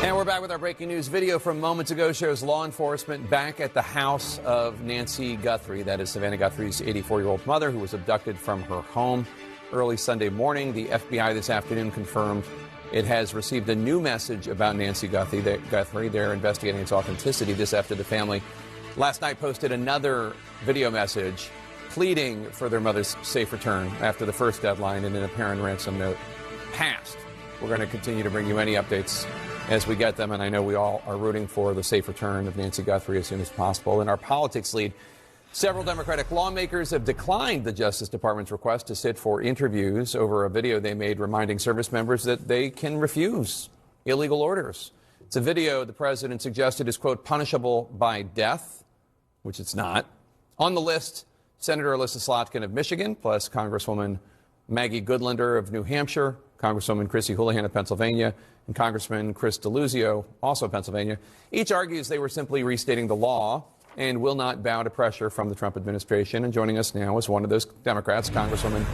And we're back with our breaking news. Video from moments ago shows law enforcement back at the house of Nancy Guthrie. That is Savannah Guthrie's 84-year-old mother, who was abducted from her home early Sunday morning. The FBI this afternoon confirmed it has received a new message about Nancy Guthrie. They're investigating its authenticity. This after the family last night posted another video message pleading for their mother's safe return after the first deadline and an apparent ransom note passed. We're going to continue to bring you any updates as we get them, and I know we all are rooting for the safe return of Nancy Guthrie as soon as possible. In our politics lead, several Democratic lawmakers have declined the Justice Department's request to sit for interviews over a video they made reminding service members that they can refuse illegal orders. It's a video the president suggested is, quote, punishable by death, which it's not. On the list, Senator Alyssa Slotkin of Michigan, plus Congresswoman Maggie Goodlander of New Hampshire, Congresswoman Chrissy Houlihan of Pennsylvania, and Congressman Chris DeLuzio, also Pennsylvania. Each argues they were simply restating the law and will not bow to pressure from the Trump administration. And joining us now is one of those Democrats, Congresswoman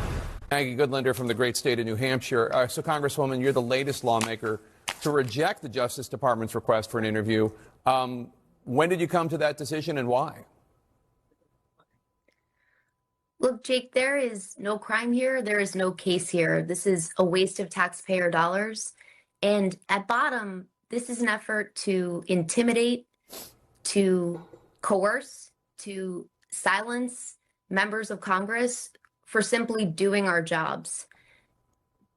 Maggie Goodlander from the great state of New Hampshire. So, Congresswoman, you're the latest lawmaker to reject the Justice Department's request for an interview. When did you come to that decision and why? Look, Jake, there is no crime here. There is no case here. This is a waste of taxpayer dollars. And at bottom, this is an effort to intimidate, to coerce, to silence members of Congress for simply doing our jobs.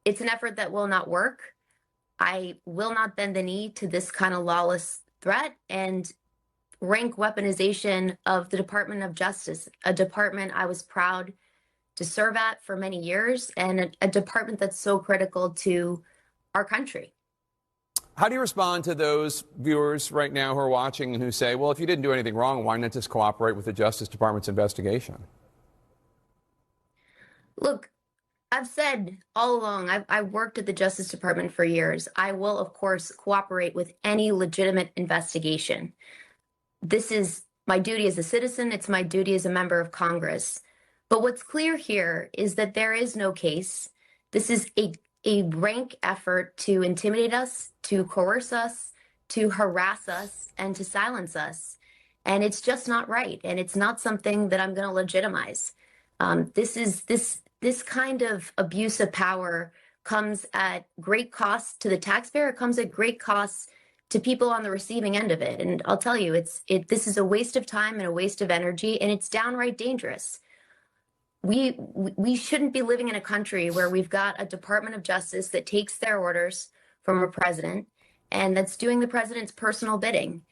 It's an effort that will not work. I will not bend the knee to this kind of lawless threat and rank weaponization of the Department of Justice, a department I was proud to serve at for many years, and a department that's so critical to our country. How do you respond to those viewers right now who are watching and who say, well, if you didn't do anything wrong, why not just cooperate with the Justice Department's investigation? Look, I've said all along, I've worked at the Justice Department for years. I will, of course, cooperate with any legitimate investigation. This is my duty as a citizen. It's my duty as a member of Congress. But what's clear here is that there is no case. This is a rank effort to intimidate us, to coerce us, to harass us, and to silence us. And it's just not right. And it's not something that I'm going to legitimize. This kind of abuse of power comes at great cost to the taxpayer. It comes at great cost to people on the receiving end of it. And I'll tell you, this is a waste of time and a waste of energy, and it's downright dangerous. We shouldn't be living in a country where we've got a Department of Justice that takes their orders from a president and that's doing the president's personal bidding.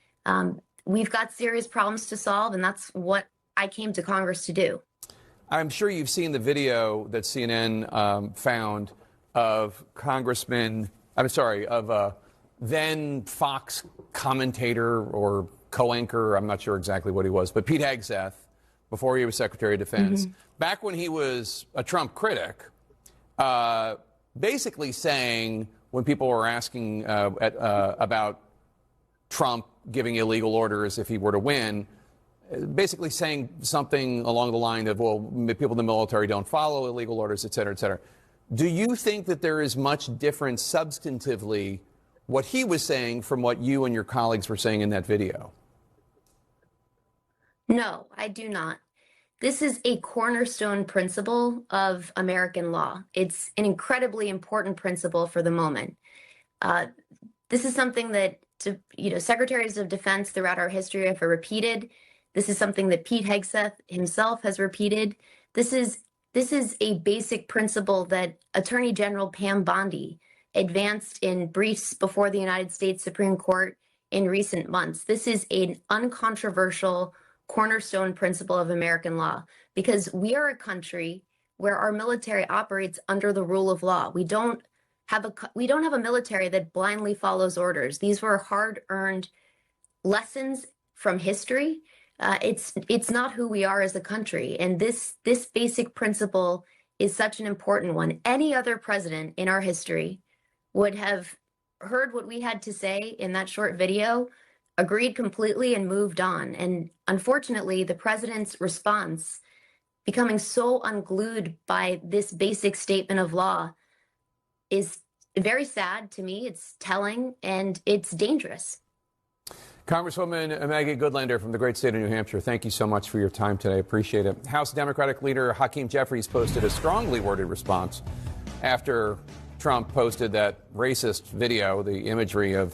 We've got serious problems to solve, and that's what I came to Congress to do. I'm sure you've seen the video that CNN found of then Fox commentator or co-anchor, I'm not sure exactly what he was, but Pete Hegseth, before he was Secretary of Defense, back when he was a Trump critic, basically saying, when people were asking about Trump giving illegal orders if he were to win, basically saying something along the line of, well, people in the military don't follow illegal orders, et cetera, et cetera. Do you think that there is much difference substantively what he was saying from what you and your colleagues were saying in that video? No, I do not. This is a cornerstone principle of American law. It's an incredibly important principle for the moment. This is something that secretaries of defense throughout our history have repeated. This is something that Pete Hegseth himself has repeated. This is a basic principle that Attorney General Pam Bondi advanced in briefs before the United States Supreme Court in recent months. This is an uncontroversial cornerstone principle of American law, because we are a country where our military operates under the rule of law. We don't have a military that blindly follows orders. These were hard-earned lessons from history. It's not who we are as a country, and this basic principle is such an important one. Any other president in our history would have heard what we had to say in that short video, agreed completely, and moved on. And unfortunately, the president's response, becoming so unglued by this basic statement of law, is very sad to me. It's telling, and it's dangerous. Congresswoman Maggie Goodlander from the great state of New Hampshire, thank you so much for your time today. Appreciate it. House Democratic leader Hakeem Jeffries posted a strongly worded response after Trump posted that racist video, the imagery of